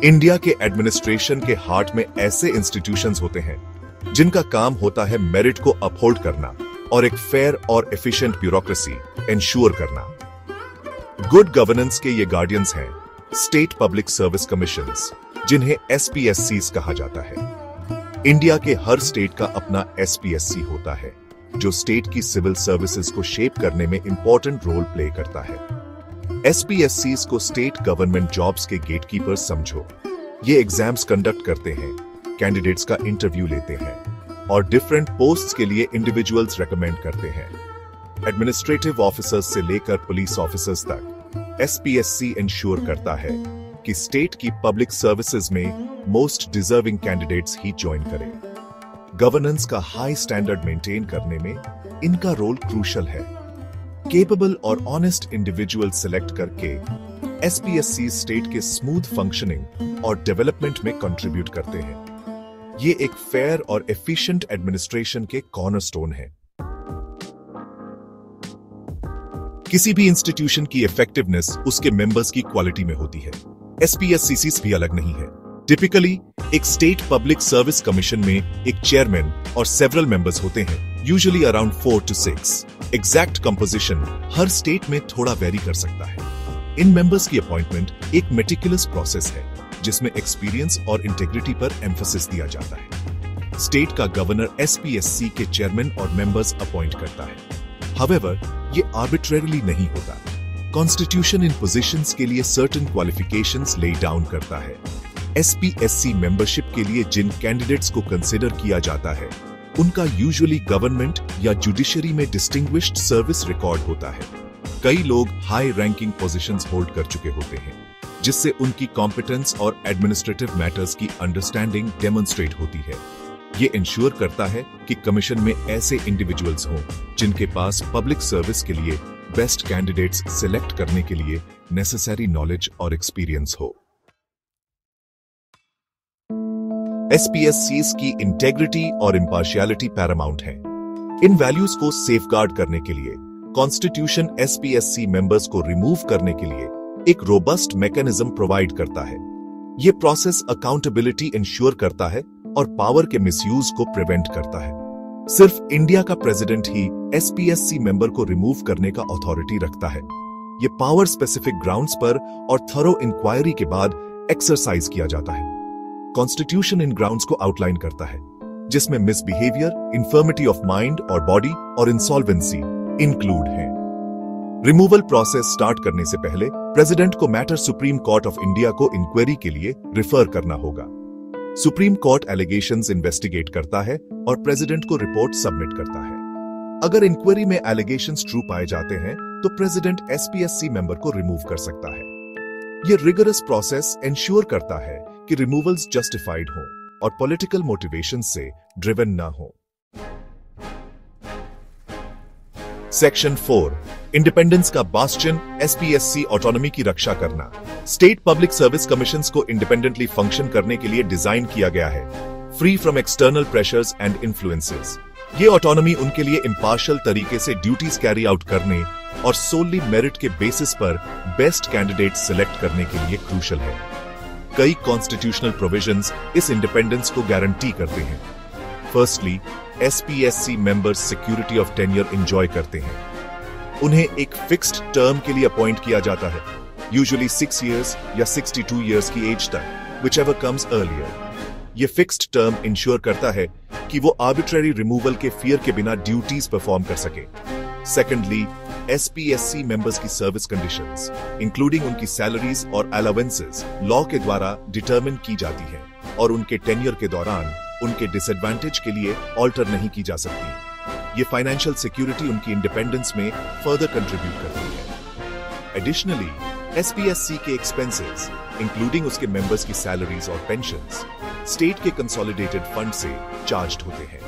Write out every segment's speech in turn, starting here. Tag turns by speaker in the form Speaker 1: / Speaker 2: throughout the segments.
Speaker 1: India के administration के heart में ऐसे इंस्टीट्यूशंस होते हैं जिनका काम होता है मेरिट को अपहोल्ड करना और एक फेयर और एफिशिएंट ब्यूरोक्रेसी इंश्योर करना। गुड गवर्नेंस के ये गार्डियंस हैं स्टेट पब्लिक सर्विस कमीशंस, जिन्हें SPSCs कहा जाता है। इंडिया के हर स्टेट का अपना SPSC होता है जो स्टेट की सिविल सर्विसेज को शेप करने में इंपॉर्टेंट रोल प्ले करता है। SPSCs को स्टेट गवर्नमेंट जॉब्स के गेटकीपर समझो। ये एग्जाम्स कंडक्ट करते हैं, कैंडिडेट्स का इंटरव्यू लेते हैं और डिफरेंट पोस्ट्स के लिए इंडिविजुअल्स रेकमेंड करते हैं। एडमिनिस्ट्रेटिव ऑफिसर्स से लेकर पुलिस ऑफिसर्स तक SPSC इंश्योर करता है कि स्टेट की पब्लिक सर्विसेज में मोस्ट डिजर्विंग कैंडिडेट्स ही ज्वाइन करें। गवर्नेंस का हाई स्टैंडर्ड मेंटेन करने में इनका रोल क्रूशल है। केपेबल और ऑनेस्ट इंडिविजुअल सेलेक्ट करके SPSC स्टेट के स्मूथ फंक्शनिंग और डेवलपमेंट में कंट्रीब्यूट करते हैं। ये एक फेयर और एफिशिएंट एडमिनिस्ट्रेशन के कॉर्नरस्टोन है। किसी भी इंस्टीट्यूशन की इफेक्टिवनेस उसके मेंबर्स की क्वालिटी में होती है। SPSCs भी अलग नहीं है। टिपिकली एक स्टेट पब्लिक सर्विस कमीशन में एक चेयरमैन और सेवरल मेंबर्स होते हैं, usually around 4 to 6। Exact composition her state में थोड़ा वेरी कर सकता है। इन मेंबर्स की अपॉइंटमेंट एक मेटिकुलस प्रोसेस है जिसमें एक्सपीरियंस और इंटेग्रिटी पर एम्फेसिस दिया जाता है। स्टेट का गवर्नर SPSC के चेयरमैन और मेंबर्स अपॉइंट करता है। हाउएवर, ये आर्बिट्रेरीली नहीं होता। कॉन्स्टिट्यूशन इन पोजीशंस के लिए सर्टेन क्वालिफिकेशंस ले डाउन करता है। SPSC मेंबरशिप के लिए जिन कैंडिडेट्स को कंसिडर किया जाता है उनका यूजुअली गवर्नमेंट या जुडिशरी में डिस्टिंग्विश्ड सर्विस रिकॉर्ड होता है। कई लोग हाई रैंकिंग पोजीशंस होल्ड कर चुके होते हैं, जिससे उनकी कॉम्पिटेंस और एडमिनिस्ट्रेटिव मैटर्स की अंडरस्टैंडिंग डेमोन्स्ट्रेट होती है। ये इंश्योर करता है कि कमीशन में ऐसे इंडिविजुअल्स हों जिनके पास पब्लिक सर्विस के लिए बेस्ट कैंडिडेट्स सिलेक्ट करने के लिए नेसेसरी नॉलेज और एक्सपीरियंस हो। SPSCs की इंटेग्रिटी और इम्पार्शियलिटी पैरामाउंट है। इन वैल्यूज को सेफगार्ड करने के लिए कॉन्स्टिट्यूशन SPSC मेंबर्स को रिमूव करने के लिए एक रोबस्ट मैकेनिज्म प्रोवाइड करता है। यह प्रोसेस अकाउंटेबिलिटी इंश्योर करता है और पावर के मिसयूज को प्रिवेंट करता है। सिर्फ इंडिया का प्रेसिडेंट ही SPSC मेंबर को रिमूव करने का अथॉरिटी रखता है। यह पावर स्पेसिफिक ग्राउंड्स पर और थरो इंक्वायरी के बाद एक्सरसाइज किया जाता है। कॉन्स्टिट्यूशन इन ग्राउंड्स को आउटलाइन करता है, जिसमें मिसबिहेवियर, इन्फर्मिटी ऑफ माइंड और बॉडी और इंसॉल्वेंसी इंक्लूड है। रिमूवल प्रोसेस स्टार्ट करने से पहले प्रेसिडेंट को matter supreme court of India को इंक्वायरी के लिए रिफर करना होगा। सुप्रीम कोर्ट एलिगेशंस इन्वेस्टिगेट करता है और प्रेसिडेंट को रिपोर्ट सबमिट करता है। अगर इंक्वायरी में एलिगेशंस ट्रू पाए जाते हैं तो प्रेसिडेंट SPSC मेंबर को रिमूव कर सकता है। यह रिगरस प्रोसेस इंश्योर करता है कि रिमूवल्स जस्टिफाइड हों और पॉलिटिकल मोटिवेशन से ड्रिवन ना हो। सेक्शन 4 इंडिपेंडेंस का बास्टियन SPSC ऑटोनॉमी की रक्षा करना। स्टेट पब्लिक सर्विस कमीशंस को इंडिपेंडेंटली फंक्शन करने के लिए डिजाइन किया गया है, free from external pressures and influences. ये ऑटोनॉमी उनके लिए इंपार्शियल तरीके से ड्यूटीज कैरी आउट करने और सोली मेरिट के बेसिस पर बेस्ट कैंडिडेट सिलेक्ट करने के लिए क्रूशल है। कई कॉन्स्टिट्यूशनल प्रोविजंस इस इंडिपेंडेंस को गारंटी करते हैं। Firstly, SPSC members security of tenure enjoy करते हैं। उन्हें एक फिक्स्ड टर्म के लिए अपॉइंट किया जाता है, यूजुअली 6 years या 62 years की एज तक, whichever comes earlier। ये फिक्स्ड टर्म इंश्योर करता है कि वो आर्बिट्रेरी रिमूवल के फियर के बिना ड्यूटीज परफॉर्म कर सके। सेकेंडली, SPSC मेंबर्स की सर्विस कंडीशंस, इंक्लूडिंग उनकी सैलरीज और अलाउंसेस, लॉ के द्वारा डिटरमिन की जाती है और उनके टेन्योर के दौरान उनके डिसएडवांटेज के लिए ऑल्टर नहीं की जा सकती। ये फाइनेंशियल सिक्योरिटी उनकी इंडिपेंडेंस में फर्दर कंट्रीब्यूट करती है। एडिशनली, SPSC के एक्सपेंसेस, इंक्लूडिंग उसके मेंबर्स की सैलरीज और पेंशंस, स्टेट के कंसोलिडेटेड फंड से चार्ज्ड होते हैं।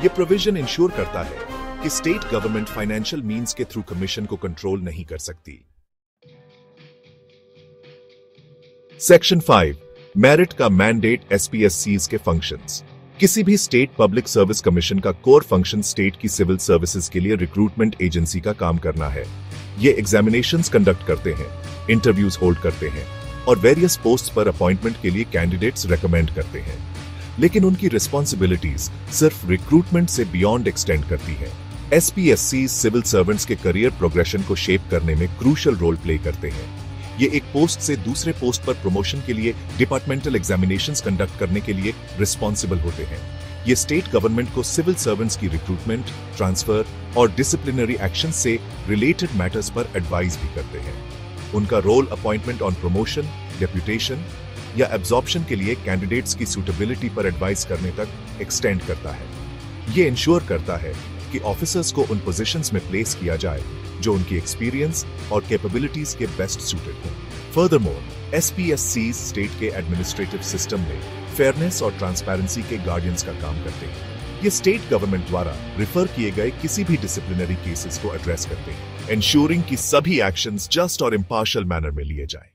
Speaker 1: ये प्रोविजन इंश्योर करता है कि स्टेट गवर्नमेंट फाइनेंशियल मींस के थ्रू कमीशन को कंट्रोल नहीं कर सकती। सेक्शन 5 मेरिट का मैंडेट SPSCs के फंक्शंस। किसी भी स्टेट पब्लिक सर्विस कमीशन का कोर फंक्शन स्टेट की सिविल सर्विसेज के लिए रिक्रूटमेंट एजेंसी का काम करना है। ये एग्जामिनेशंस कंडक्ट करते हैं, इंटरव्यूज होल्ड करते हैं, और वेरियस पोस्ट पर अपॉइंटमेंट के लिए कैंडिडेट्स रेकमेंड करते हैं, लेकिन उनकी रिस्पॉन्सिबिलिटीज सिर्फ रिक्रूटमेंट से बियॉन्ड एक्सटेंड करती हैं। SPSC सिविल सर्वेंट्स के करियर प्रोग्रेशन को शेप करने में क्रूशियल रोल प्ले करते हैं। ये एक पोस्ट से दूसरे पोस्ट पर प्रमोशन के लिए डिपार्टमेंटल एग्जामिनेशंस कंडक्ट करने के लिए रिस्पॉन्सिबल होते हैं। ये स्टेट गवर्नमेंट को सिविल सर्वेंट्स की रिक्रूटमेंट, ट्रांसफर और डिसिप्लिनरी एक्शन से रिलेटेड मैटर्स पर एडवाइस भी करते हैं। उनका role appointment on promotion, deputation या एब्जॉर्प्शन के लिए कैंडिडेट्स की सूटेबिलिटी पर एडवाइस करने तक एक्सटेंड करता है। ये इंश्योर करता है कि ऑफिसर्स को उन पोजीशंस में प्लेस किया जाए जो उनकी एक्सपीरियंस और कैपेबिलिटीज के बेस्ट सूटेड हों। फर्दरमोर, SPSC स्टेट के एडमिनिस्ट्रेटिव सिस्टम में फेयरनेस और ट्रांसपेरेंसी के गार्डियंस का काम करते हैं। ये स्टेट गवर्नमेंट द्वारा रिफर किए गए किसी भी डिसिप्लिनरी केसेस को एड्रेस करते हैं, एंश्योरिंग कि सभी एक्शंस जस्ट और इम्पार्शियल मैनर में लिए जाएं।